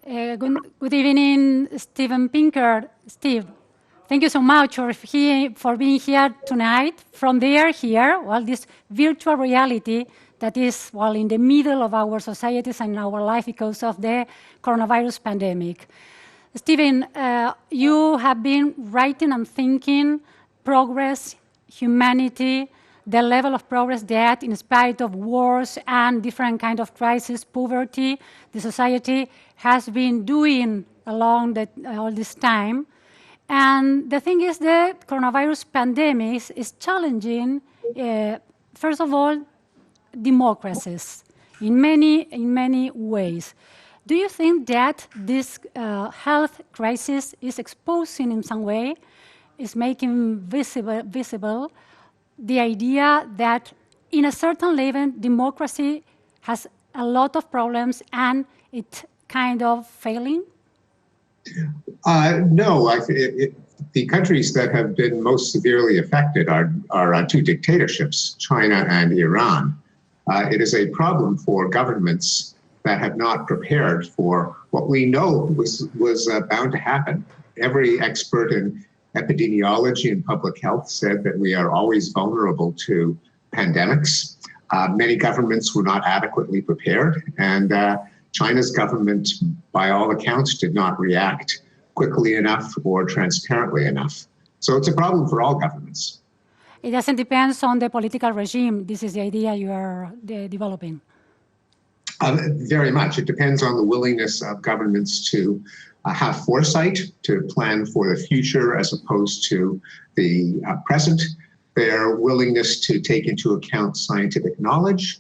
Good evening, Steven Pinker. Steve, thank you so much for being here tonight. From there, here, well, this virtual reality that is, well, in the middle of our societies and our life because of the coronavirus pandemic. Steven, you have been writing and thinking progress, humanity, the level of progress that, in spite of wars and different kind of crises, poverty, the society has been doing along all this time. And the thing is that coronavirus pandemic is challenging, first of all, democracies in many ways. Do you think that this health crisis is exposing in some way, is making visible the idea that in a certain level, democracy has a lot of problems and it's kind of failing? No, the countries that have been most severely affected are two dictatorships, China and Iran. It is a problem for governments that have not prepared for what we know was bound to happen. Every expert in epidemiology and public health said that we are always vulnerable to pandemics. Many governments were not adequately prepared, and China's government, by all accounts, did not react quickly enough or transparently enough. So it's a problem for all governments. It doesn't depend on the political regime. This is the idea you are developing. Very much. It depends on the willingness of governments to have foresight, to plan for the future as opposed to the present, their willingness to take into account scientific knowledge,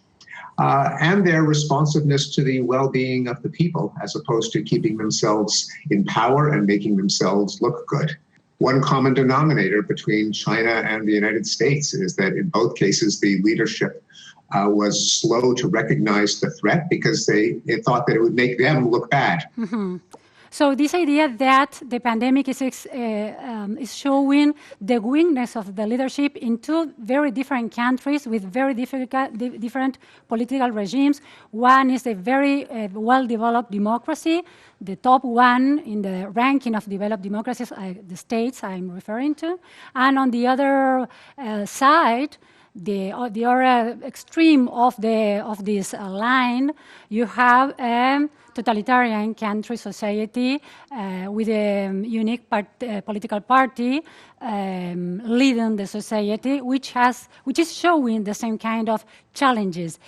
and their responsiveness to the well-being of the people as opposed to keeping themselves in power and making themselves look good. One common denominator between China and the United States is that in both cases, the leadership was slow to recognize the threat because they thought that it would make them look bad. Mm-hmm. So this idea that the pandemic is showing the weakness of the leadership in two very different countries with very different political regimes. One is a very well-developed democracy, the top one in the ranking of developed democracies, the states I'm referring to. And on the other side, the other extreme of this line, you have a totalitarian country society with a unique political party leading the society, which is showing the same kind of challenges.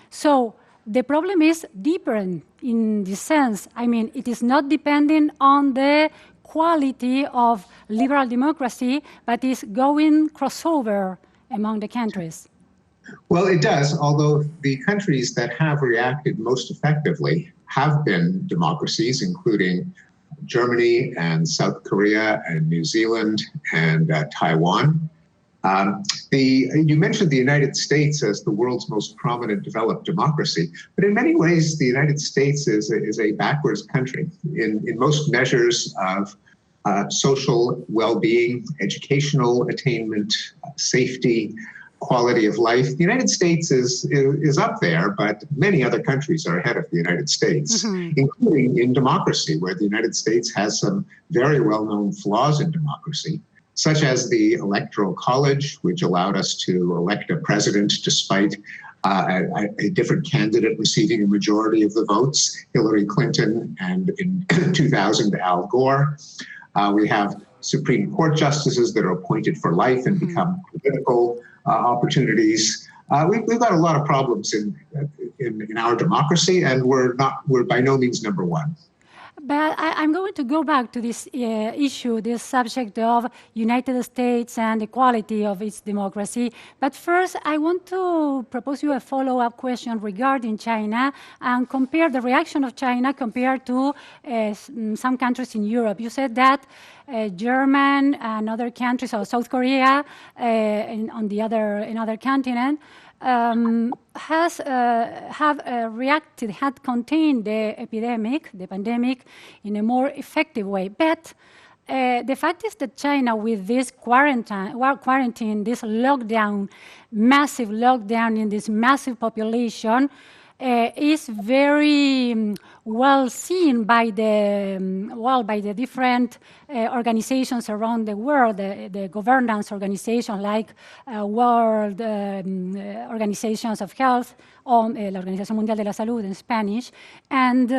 So the problem is deeper in this sense. I mean, it is not depending on the quality of liberal democracy, but is going crossover among the countries. Well, it does, although the countries that have reacted most effectively have been democracies, including Germany and South Korea and New Zealand and Taiwan. You mentioned the United States as the world's most prominent developed democracy, but in many ways, the United States is a backwards country in most measures of social well-being, educational attainment, safety, quality of life. The United States is up there, but many other countries are ahead of the United States, including in democracy, where the United States has some very well-known flaws in democracy, such as the Electoral College, which allowed us to elect a president despite a different candidate receiving a majority of the votes, Hillary Clinton, and in 2000, Al Gore. We have Supreme Court justices that are appointed for life and become political opportunities. We've got a lot of problems in our democracy, and we're by no means number one. But I'm going to go back to this issue, this subject of United States and the quality of its democracy. But first, I want to propose you a follow-up question regarding China and compare the reaction of China compared to some countries in Europe. You said that Germany and other countries, or South Korea in other continent, had contained the pandemic in a more effective way. But the fact is that China, with this quarantine, this lockdown, massive lockdown in this massive population, is very well seen by the different organizations around the world, the governance organizations like World Organizations of Health, or la Organización Mundial de la Salud in Spanish, and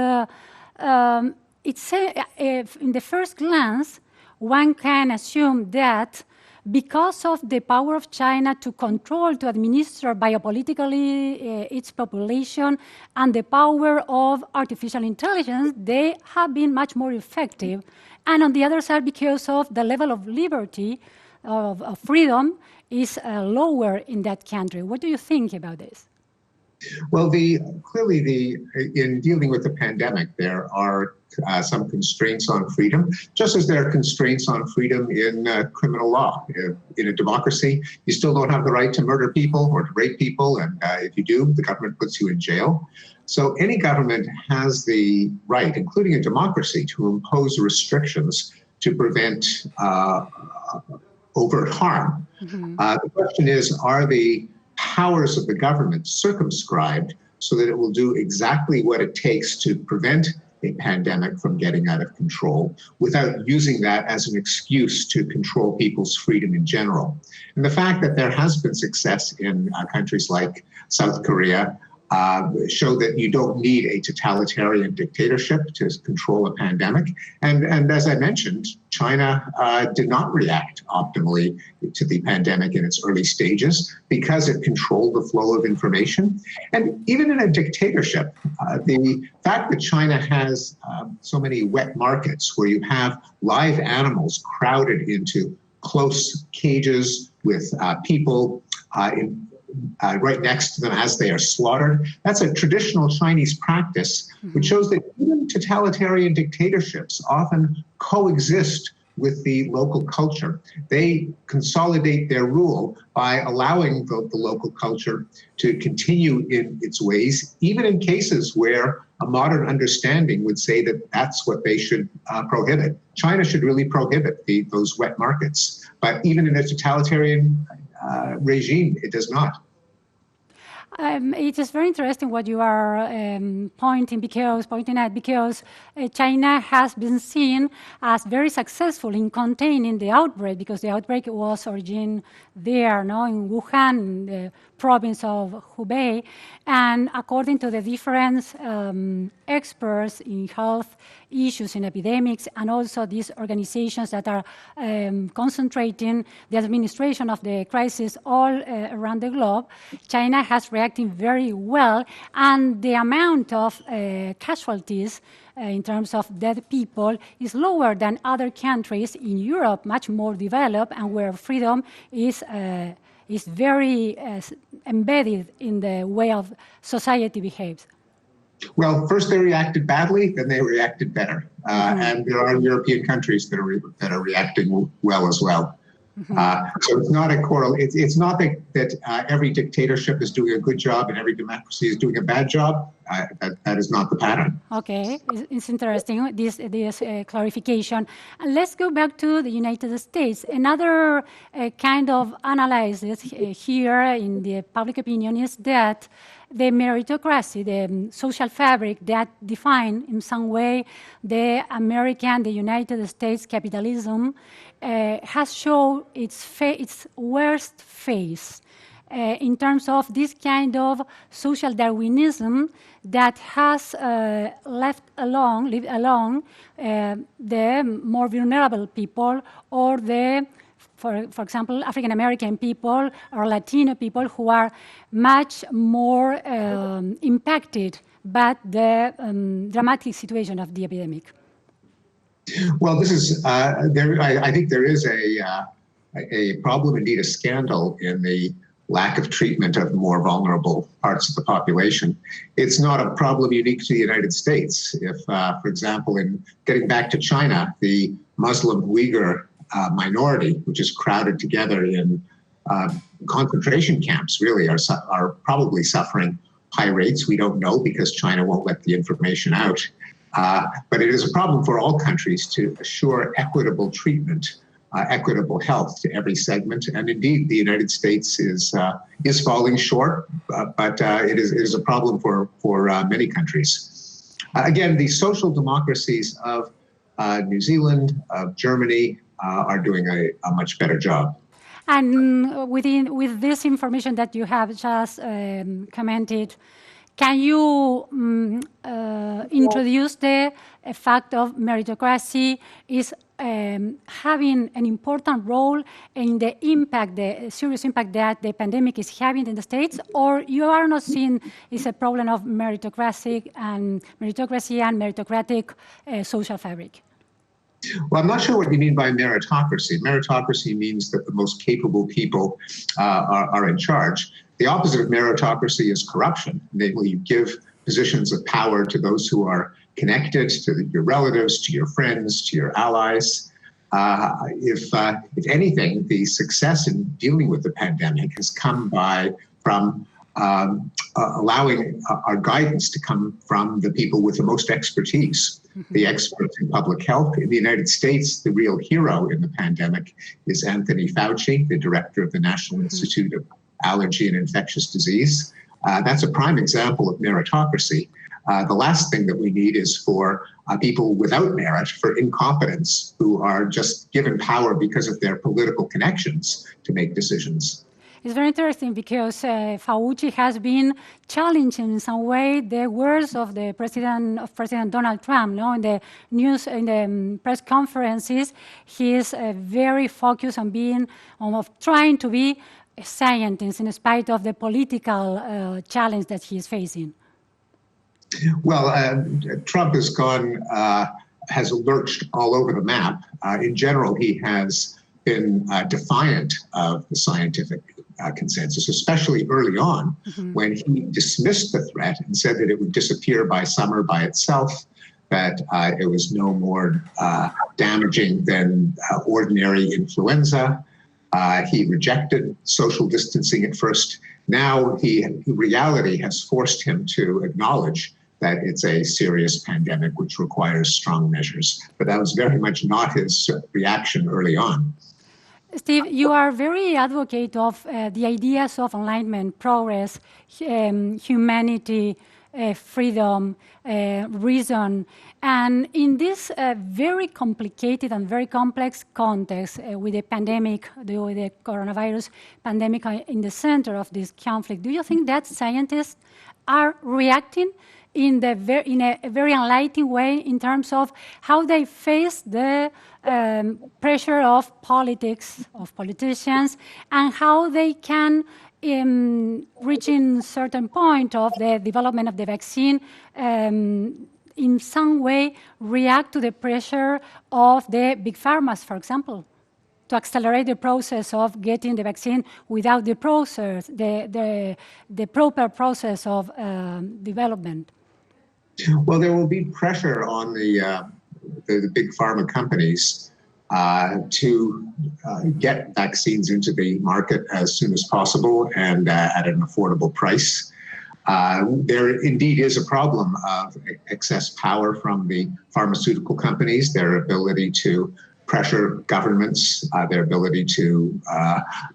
in the first glance, one can assume that because of the power of China to control, to administer biopolitically its population, and the power of artificial intelligence, they have been much more effective. And on the other side, because of the level of liberty, of freedom, is lower in that country. What do you think about this? Well, clearly, in dealing with the pandemic, there are some constraints on freedom, just as there are constraints on freedom in criminal law. In a democracy, you still don't have the right to murder people or to rape people, and if you do, the government puts you in jail. So any government has the right, including a democracy, to impose restrictions to prevent overt harm. Mm-hmm. The question is, are the powers of the government circumscribed so that it will do exactly what it takes to prevent a pandemic from getting out of control without using that as an excuse to control people's freedom in general? And the fact that there has been success in countries like South Korea show that you don't need a totalitarian dictatorship to control a pandemic. And as I mentioned, China did not react optimally to the pandemic in its early stages because it controlled the flow of information. And even in a dictatorship, the fact that China has so many wet markets where you have live animals crowded into close cages with people right next to them as they are slaughtered. That's a traditional Chinese practice, which shows that even totalitarian dictatorships often coexist with the local culture. They consolidate their rule by allowing the local culture to continue in its ways, even in cases where a modern understanding would say that that's what they should prohibit. China should really prohibit those wet markets, but even in a totalitarian regime, it does not. It is very interesting what you are pointing at, because China has been seen as very successful in containing the outbreak, because the outbreak was originated there, in Wuhan, the province of Hubei. And according to the different experts in health issues, in epidemics, and also these organizations that are concentrating the administration of the crisis all around the globe, China has reacted very well, and the amount of casualties in terms of dead people is lower than other countries in Europe, much more developed, and where freedom is very embedded in the way of society behaves. Well, first they reacted badly, then they reacted better. And there are European countries that are reacting well as well. So it's not a it's not that every dictatorship is doing a good job and every democracy is doing a bad job. That is not the pattern. Okay, it's interesting, this clarification. And let's go back to the United States. Another kind of analysis here in the public opinion is that the meritocracy, the social fabric that define in some way the United States capitalism has shown its worst face in terms of this kind of social Darwinism that has left alone the more vulnerable people, or for example, African American people or Latino people who are much more impacted by the dramatic situation of the epidemic. Well, this is I think there is a problem, indeed a scandal, in the lack of treatment of more vulnerable parts of the population. It's not a problem unique to the United States. If, for example, in getting back to China, the Muslim Uyghur minority, which is crowded together in concentration camps, really are probably suffering high rates. We don't know because China won't let the information out. But it is a problem for all countries to assure equitable treatment equitable health to every segment. And indeed, the United States is falling short, but it is a problem for many countries. Again, the social democracies of New Zealand, of Germany, are doing a much better job. And with this information that you have just commented, can you introduce the fact of meritocracy is having an important role in the impact, the serious impact that the pandemic is having in the States, or you are not seeing it's a problem of meritocracy and meritocratic social fabric? Well, I'm not sure what you mean by meritocracy. Meritocracy means that the most capable people are in charge. The opposite of meritocracy is corruption. Namely, you give positions of power to those who are connected, to your relatives, to your friends, to your allies. If anything, the success in dealing with the pandemic has come from allowing our guidance to come from the people with the most expertise, the experts in public health. In the United States, the real hero in the pandemic is Anthony Fauci, the director of the National Institute of Allergy and Infectious Disease. That's a prime example of meritocracy. The last thing that we need is for people without merit, for incompetents who are just given power because of their political connections to make decisions. It's very interesting because Fauci has been challenging in some way the words of the President Donald Trump. No, in the news, in the press conferences, he is very focused on trying to be a scientist in spite of the political challenge that he is facing. Well, Trump has lurched all over the map. In general, he has been defiant of the scientific consensus, especially early on when he dismissed the threat and said that it would disappear by summer by itself, that it was no more damaging than ordinary influenza. He rejected social distancing at first. Now reality has forced him to acknowledge that it's a serious pandemic which requires strong measures. But that was very much not his reaction early on. Steve, you are very advocate of the ideas of enlightenment, progress, humanity, freedom, reason. And in this very complicated and very complex context with the pandemic, with the coronavirus pandemic in the center of this conflict, do you think that scientists are reacting in a very enlightening way in terms of how they face the pressure of politics, of politicians, and how they can, reaching certain point of the development of the vaccine, in some way react to the pressure of the big pharmas, for example, to accelerate the process of getting the vaccine without the process, the proper process of development? Well, there will be pressure on the big pharma companies to get vaccines into the market as soon as possible and at an affordable price. There indeed is a problem of excess power from the pharmaceutical companies, their ability to pressure governments, their ability to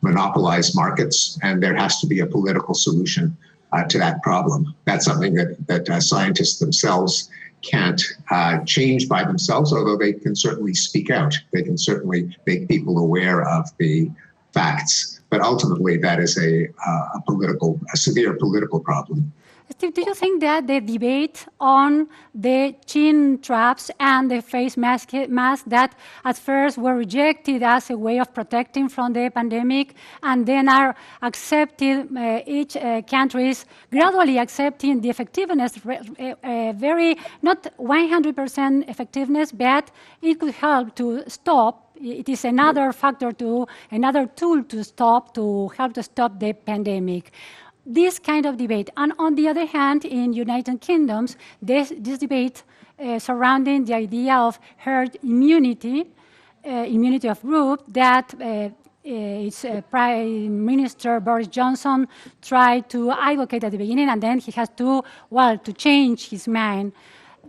monopolize markets, and there has to be a political solution to that problem. That's something that scientists themselves can't change by themselves, although they can certainly speak out. They can certainly make people aware of the facts. But ultimately, that is a severe political problem. Steve, do you think that the debate on the chin straps and the face mask that at first were rejected as a way of protecting from the pandemic and then are accepted, each country is gradually accepting the effectiveness, very, not 100% effectiveness, but it could help to stop. It is another factor another tool to help to stop the pandemic. This kind of debate. And on the other hand, in United Kingdoms, this debate surrounding the idea of herd immunity, immunity of group, that its Prime Minister Boris Johnson tried to advocate at the beginning, and then he has to change his mind.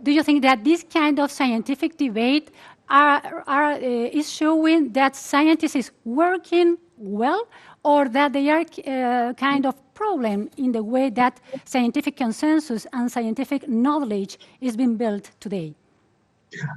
Do you think that this kind of scientific debate is showing that scientists is working well, or that they are kind of problem in the way that scientific consensus and scientific knowledge is being built today?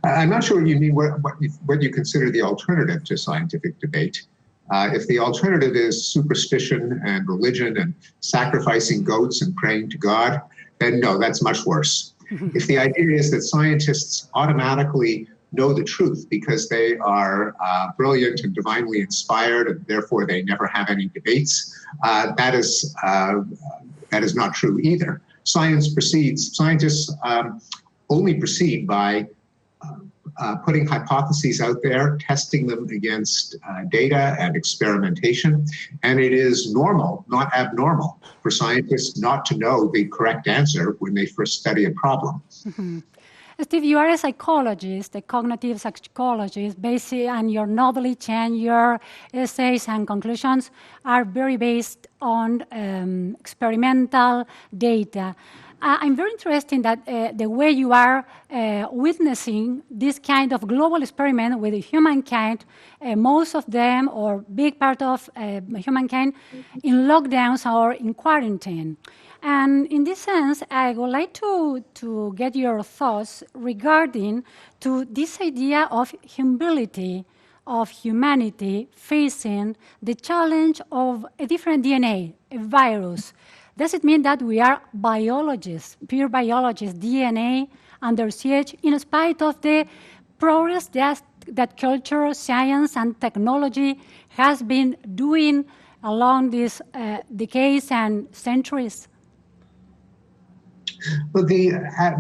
I'm not sure you mean what you consider the alternative to scientific debate. If the alternative is superstition and religion and sacrificing goats and praying to God, then no, that's much worse. If the idea is that scientists automatically know the truth because they are brilliant and divinely inspired, and therefore they never have any debates, that is not true either. Scientists only proceed by putting hypotheses out there, testing them against data and experimentation. And it is normal, not abnormal, for scientists not to know the correct answer when they first study a problem. Mm-hmm. Steve, you are a psychologist, a cognitive psychologist, based on your knowledge and your essays and conclusions are very based on experimental data. I'm very interested in that the way you are witnessing this kind of global experiment with humankind, most of them or big part of humankind in lockdowns or in quarantine. And in this sense, I would like to get your thoughts regarding to this idea of humility, of humanity facing the challenge of a different DNA, a virus. Does it mean that we are biologists, pure biologists, DNA under siege, in spite of the progress that culture, science, and technology has been doing along these decades and centuries? Well,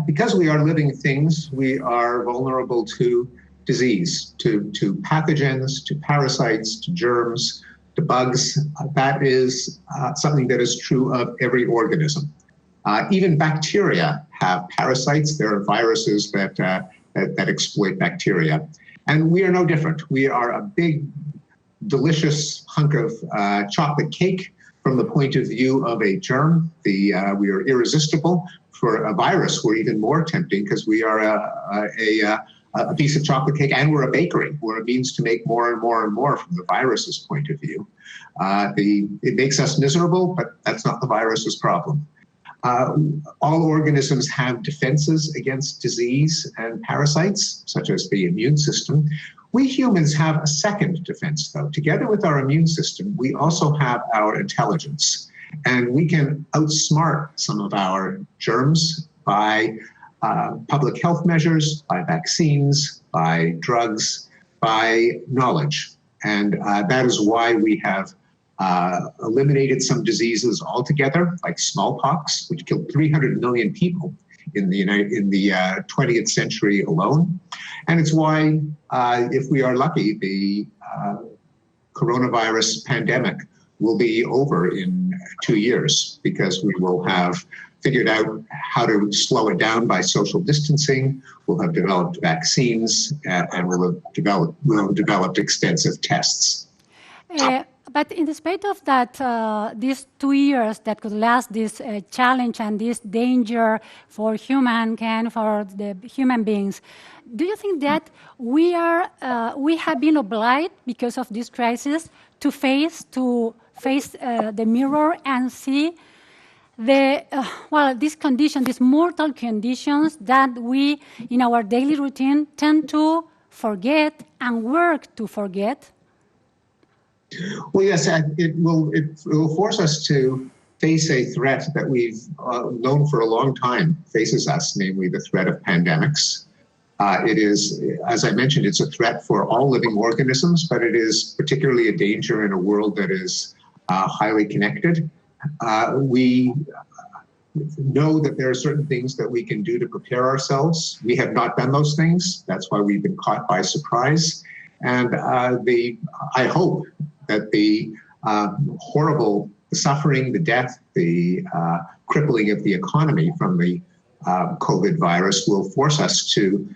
because we are living things, we are vulnerable to disease, to pathogens, to parasites, to germs, to bugs. That is something that is true of every organism. Even bacteria have parasites. There are viruses that exploit bacteria. And we are no different. We are a big, delicious hunk of chocolate cake from the point of view of a germ. We are irresistible. For a virus, we're even more tempting because we are a piece of chocolate cake, and we're a bakery. We're a means to make more and more and more from the virus's point of view. It makes us miserable, but that's not the virus's problem. All organisms have defenses against disease and parasites, such as the immune system. We humans have a second defense, though. Together with our immune system, we also have our intelligence. And we can outsmart some of our germs by public health measures, by vaccines, by drugs, by knowledge. And that is why we have eliminated some diseases altogether, like smallpox, which killed 300 million people in the 20th century alone. And it's why, if we are lucky, the coronavirus pandemic will be over in 2 years, because we will have figured out how to slow it down by social distancing. We'll have developed vaccines, and we'll have developed extensive tests. But in spite of that, these 2 years that could last, this challenge and this danger for humankind, for the human beings, do you think that we have been obliged, because of this crisis, to face the mirror and see these conditions, these mortal conditions that we, in our daily routine, tend to forget and work to forget? Well, yes, it will force us to face a threat that we've known for a long time faces us, namely the threat of pandemics. It is, as I mentioned, it's a threat for all living organisms, but it is particularly a danger in a world that is highly connected. We know that there are certain things that we can do to prepare ourselves. We have not done those things. That's why we've been caught by surprise. And I hope that the horrible suffering, the death, the crippling of the economy from the COVID virus will force us to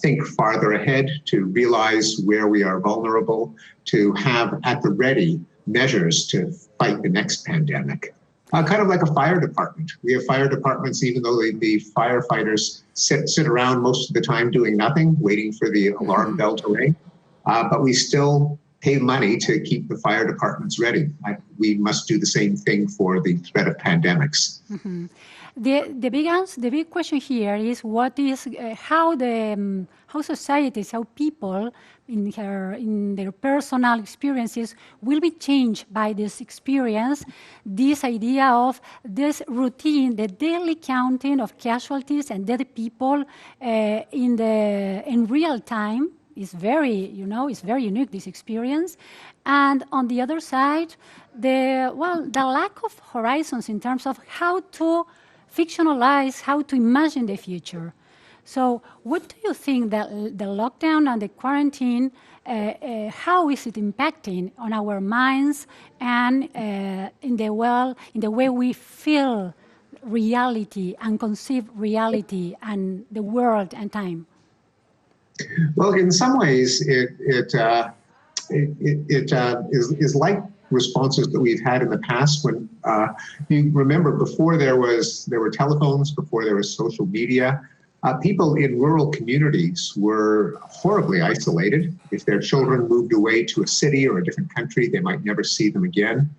think farther ahead, to realize where we are vulnerable, to have at the ready measures to fight the next pandemic. Kind of like a fire department. We have fire departments, even though the firefighters sit around most of the time doing nothing, waiting for the alarm bell to ring. But we still pay money to keep the fire departments ready. We must do the same thing for the threat of pandemics. Mm-hmm. The big question here is how societies, how people in their personal experiences will be changed by this experience. This idea of this routine, the daily counting of casualties and dead people in real time is very unique, this experience. And on the other side, the lack of horizons in terms of how to fictionalize, how to imagine the future. So what do you think that the lockdown and the quarantine, how is it impacting on our minds and in the way we feel reality and conceive reality and the world and time? Well, in some ways, it is like responses that we've had in the past. When you remember, before there were telephones, before there was social media, people in rural communities were horribly isolated. If their children moved away to a city or a different country, they might never see them again.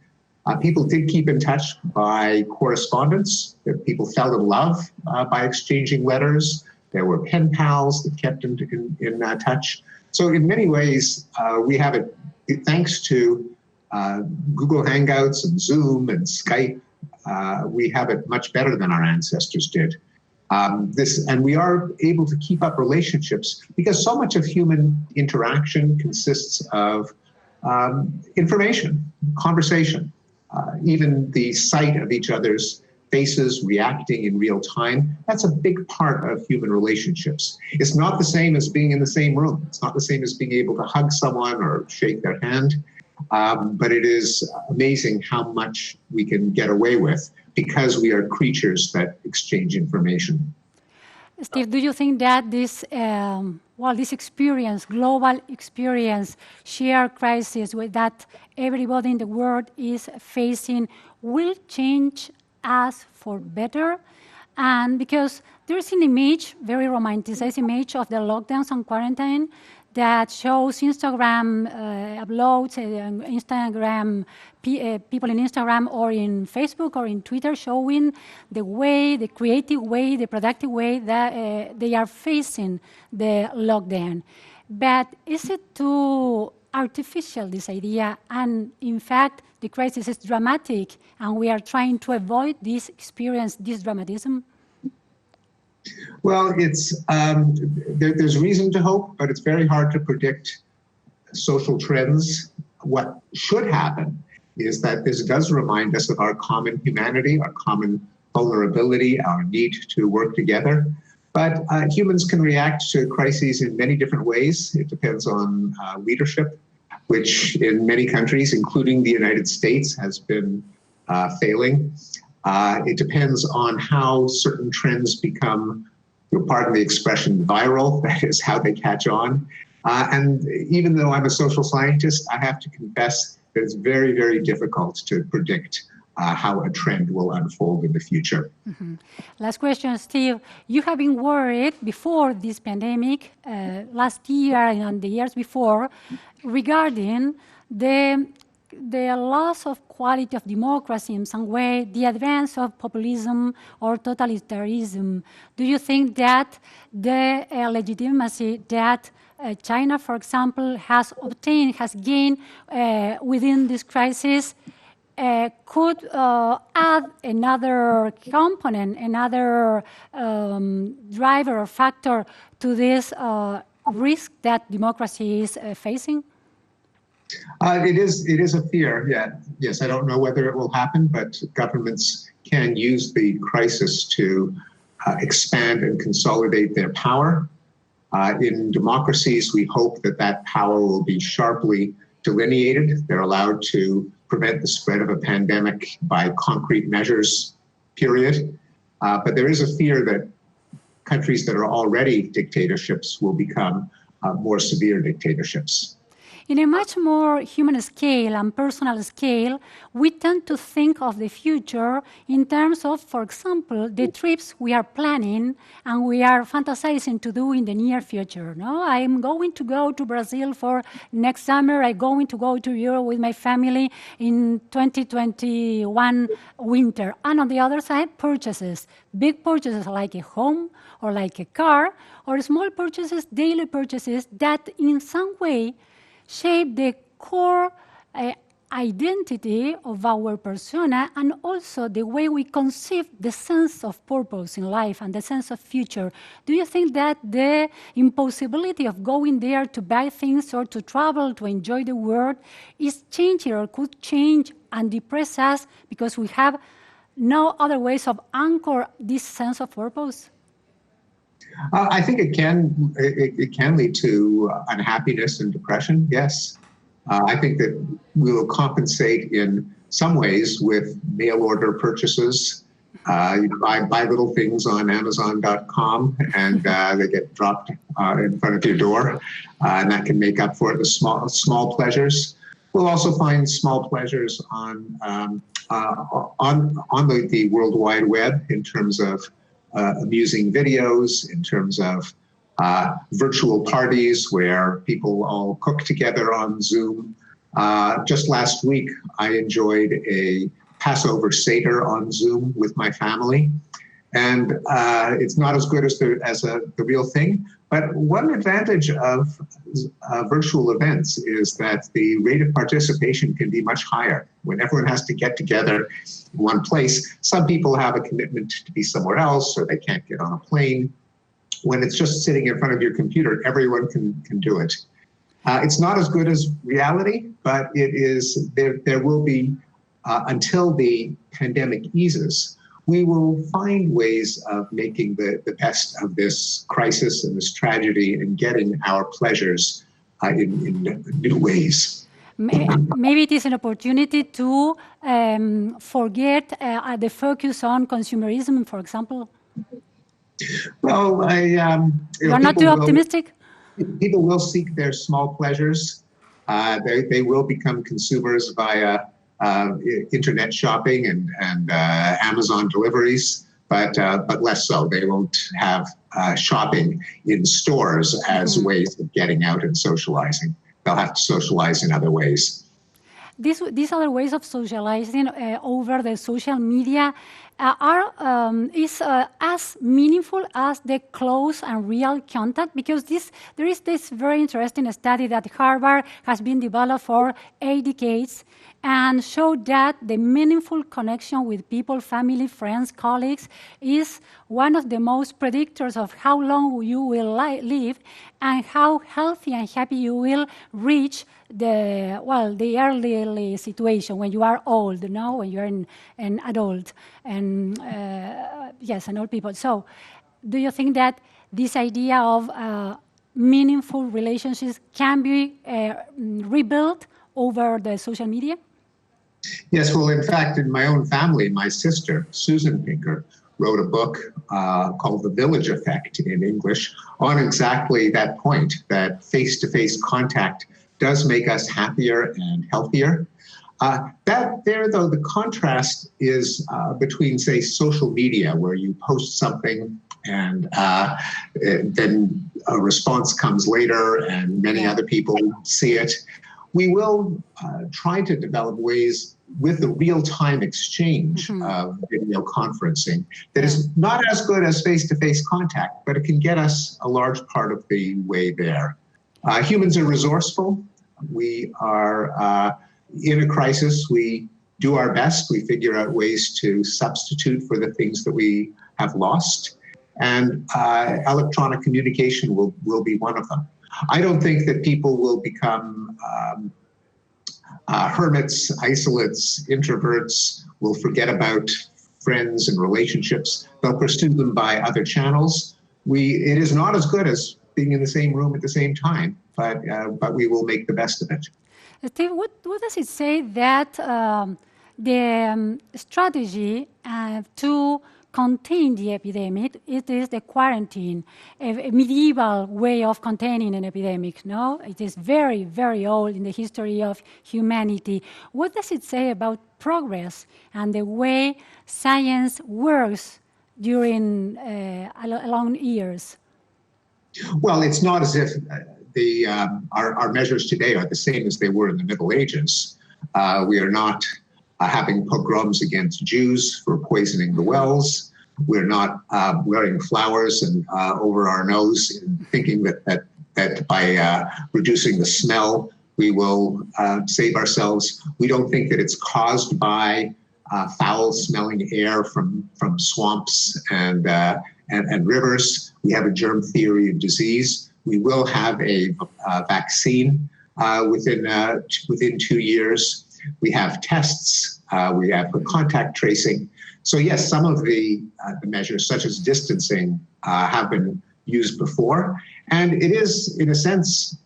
People did keep in touch by correspondence. People fell in love by exchanging letters. There were pen pals that kept in touch. So in many ways, we have it, thanks to Google Hangouts and Zoom and Skype, we have it much better than our ancestors did. And we are able to keep up relationships because so much of human interaction consists of information, conversation, even the sight of each other's faces, reacting in real time. That's a big part of human relationships. It's not the same as being in the same room. It's not the same as being able to hug someone or shake their hand. But it is amazing how much we can get away with because we are creatures that exchange information. Steve, do you think that this experience, global experience, shared crisis that everybody in the world is facing will change us for better? And because there's an image, very romanticized image of the lockdowns and quarantine that shows Instagram uploads, Instagram people in Instagram or in Facebook or in Twitter showing the creative way, the productive way that they are facing the lockdown. But is it too artificial, this idea? And in fact, the crisis is dramatic, and we are trying to avoid this experience, this dramatism? Well, there's reason to hope, but it's very hard to predict social trends. What should happen is that this does remind us of our common humanity, our common vulnerability, our need to work together. But humans can react to crises in many different ways. It depends on leadership, which in many countries, including the United States, has been failing. It depends on how certain trends become, pardon the expression, viral, that is how they catch on. And even though I'm a social scientist, I have to confess that it's very, very difficult to predict how a trend will unfold in the future. Mm-hmm. Last question, Steve. You have been worried before this pandemic, last year and the years before, regarding the loss of quality of democracy in some way, the advance of populism or totalitarianism. Do you think that the legitimacy that China, for example, has gained within this crisis could add another component, another driver or factor to this risk that democracy is facing? It is a fear, yeah. Yes, I don't know whether it will happen, but governments can use the crisis to expand and consolidate their power. In democracies, we hope that power will be sharply delineated. They're allowed to prevent the spread of a pandemic by concrete measures, period. But there is a fear that countries that are already dictatorships will become more severe dictatorships. In a much more human scale and personal scale, we tend to think of the future in terms of, for example, the trips we are planning and we are fantasizing to do in the near future. No, I'm going to go to Brazil for next summer. I'm going to go to Europe with my family in 2021 winter. And on the other side, purchases, big purchases like a home or like a car, or small purchases, daily purchases that in some way shape the core identity of our persona and also the way we conceive the sense of purpose in life and the sense of future. Do you think that the impossibility of going there to buy things or to travel to enjoy the world is changing or could change and depress us because we have no other ways of anchor this sense of purpose? I think it can lead to unhappiness and depression. Yes, I think that we will compensate in some ways with mail order purchases. You buy little things on Amazon.com and they get dropped in front of your door, and that can make up for the small pleasures. We'll also find small pleasures on the World Wide Web in terms of amusing videos, in terms of virtual parties where people all cook together on Zoom. Just last week, I enjoyed a Passover Seder on Zoom with my family. And it's not as good as the real thing. But one advantage of virtual events is that the rate of participation can be much higher. When everyone has to get together in one place, some people have a commitment to be somewhere else or they can't get on a plane. When it's just sitting in front of your computer, everyone can do it. It's not as good as reality, but it is. There will be, until the pandemic eases, we will find ways of making the best of this crisis and this tragedy and getting our pleasures in new ways. Maybe it is an opportunity to forget the focus on consumerism, for example. Well, You're not too optimistic? People will seek their small pleasures. They will become consumers via internet shopping and Amazon deliveries, but less so. They won't have shopping in stores as ways of getting out and socializing. They'll have to socialize in other ways. These other ways of socializing over the social media is as meaningful as the close and real contact, because there is this very interesting study that Harvard has been developed for 8 decades and showed that the meaningful connection with people, family, friends, colleagues is one of the most predictors of how long you will live and how healthy and happy you will reach the early situation when you are old, when you're an adult, and and old people. So do you think that this idea of meaningful relationships can be rebuilt over the social media? Yes, well, in fact, in my own family, my sister, Susan Pinker, wrote a book called The Village Effect in English on exactly that point, that face-to-face contact does make us happier and healthier. Though, the contrast is between, say, social media, where you post something and then a response comes later and many other people see it. We will try to develop ways with the real-time exchange of video conferencing that is not as good as face-to-face contact, but it can get us a large part of the way there. Humans are resourceful. We are in a crisis. We do our best. We figure out ways to substitute for the things that we have lost. And electronic communication will be one of them. I don't think that people will become hermits, isolates, introverts, will forget about friends and relationships. They'll pursue them by other channels. It is not as good as being in the same room at the same time, but we will make the best of it. Steve, what does it say that the strategy to contain the epidemic, it is the quarantine, a medieval way of containing an epidemic, no? It is very, very old in the history of humanity. What does it say about progress and the way science works during long years? Well, it's not as if our measures today are the same as they were in the Middle Ages. We are not having pogroms against Jews for poisoning the wells. We're not wearing flowers and over our nose and thinking that by reducing the smell, we will save ourselves. We don't think that it's caused by foul-smelling air from swamps and rivers. We have a germ theory of disease. We will have a vaccine within 2 years. We have tests. We have contact tracing. So yes, some of the measures, such as distancing, have been used before, and it is, in a sense,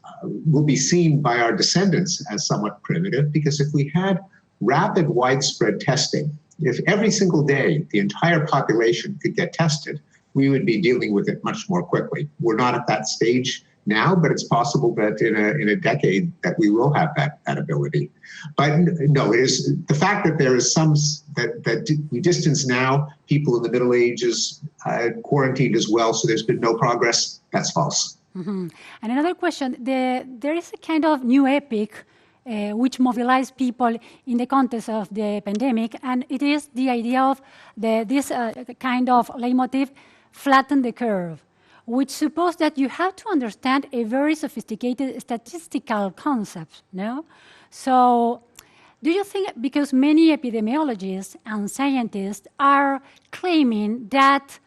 will be seen by our descendants as somewhat primitive, because if we had rapid, widespread testing, if every single day the entire population could get tested, we would be dealing with it much more quickly. We're not at that stage now, but it's possible that in a decade that we will have that ability. But no, it is the fact that there is some that we distance now, people in the Middle Ages quarantined as well, so there's been no progress. That's false. Mm-hmm. And another question, there is a kind of new epic which mobilized people in the context of the pandemic, and it is the idea of this kind of leitmotif, flatten the curve, which suppose that you have to understand a very sophisticated statistical concept, no? So do you think, because many epidemiologists and scientists are claiming that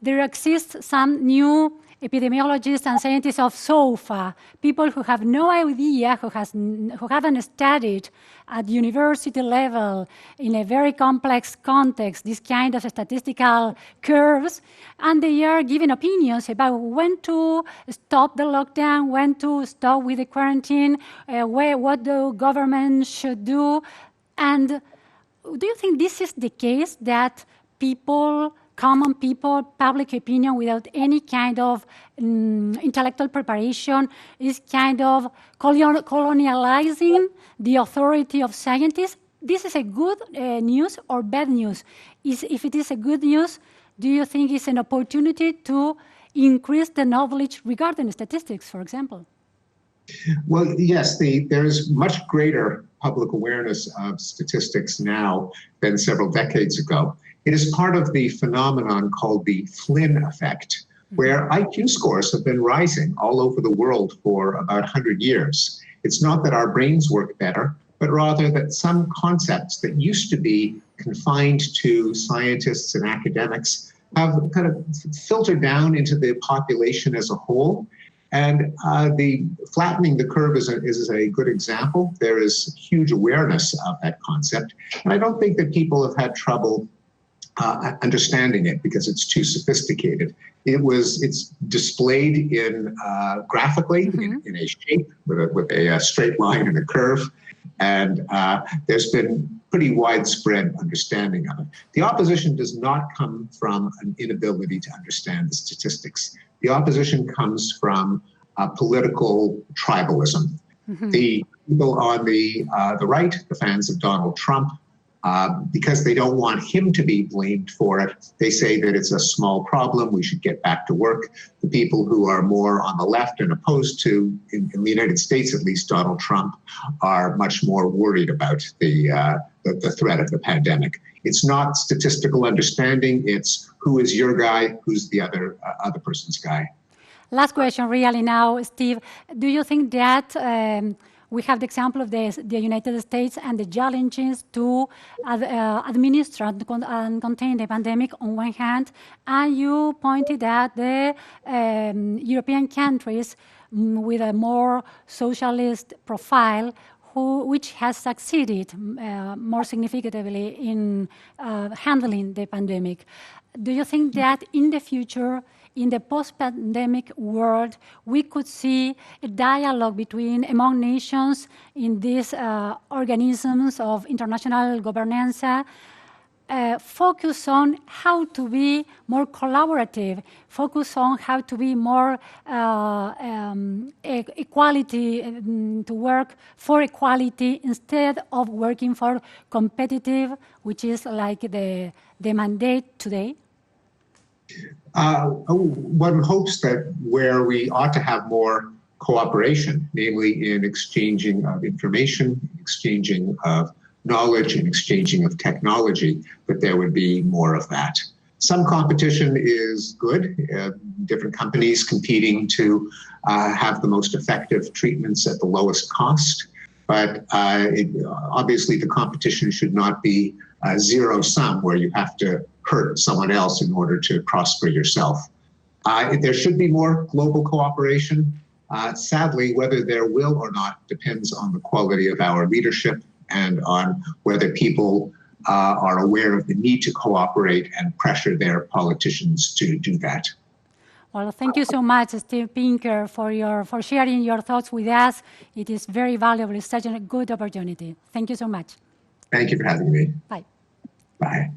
there exists some new epidemiologists and scientists of SOFA, people who have no idea, who haven't studied at university level in a very complex context, this kind of statistical curves, and they are giving opinions about when to stop the lockdown, when to stop with the quarantine, what the government should do. And do you think this is the case, that people, common people, public opinion, without any kind of intellectual preparation, is kind of colonializing the authority of scientists? This is a good news or bad news? If it is a good news, do you think it's an opportunity to increase the knowledge regarding statistics, for example? Well, yes, there is much greater public awareness of statistics now than several decades ago. It is part of the phenomenon called the Flynn effect, where IQ scores have been rising all over the world for about 100 years. It's not that our brains work better, but rather that some concepts that used to be confined to scientists and academics have kind of filtered down into the population as a whole. And the flattening the curve is a good example. There is huge awareness of that concept. And I don't think that people have had trouble understanding it because it's too sophisticated. It's displayed in graphically in a shape with a straight line and a curve, and there's been pretty widespread understanding of it. The opposition does not come from an inability to understand the statistics. The opposition comes from political tribalism. The people on the right, the fans of Donald Trump, because they don't want him to be blamed for it, they say that it's a small problem, we should get back to work. The people who are more on the left and opposed to, in the United States at least, Donald Trump, are much more worried about the threat of the pandemic. It's not statistical understanding, it's who is your guy, who's the other person's guy. Last question really now, Steve. Do you think that we have the example of the United States and the challenges to administer and contain the pandemic on one hand, and you pointed at the European countries with a more socialist profile, which has succeeded more significantly in handling the pandemic. Do you think that in the future, in the post-pandemic world, we could see a dialogue among nations in these organisms of international governance, focus on how to be more collaborative, focus on how to be more equality, to work for equality instead of working for competitive, which is like the mandate today? One hopes that where we ought to have more cooperation, namely in exchanging of information, exchanging of knowledge, and exchanging of technology, that there would be more of that. Some competition is good, different companies competing to have the most effective treatments at the lowest cost, but obviously the competition should not be zero-sum, where you have to hurt someone else in order to prosper yourself. There should be more global cooperation. Sadly, whether there will or not depends on the quality of our leadership and on whether people are aware of the need to cooperate and pressure their politicians to do that. Well, thank you so much, Steve Pinker, for sharing your thoughts with us. It is very valuable. It's such a good opportunity. Thank you so much. Thank you for having me. Bye. Bye.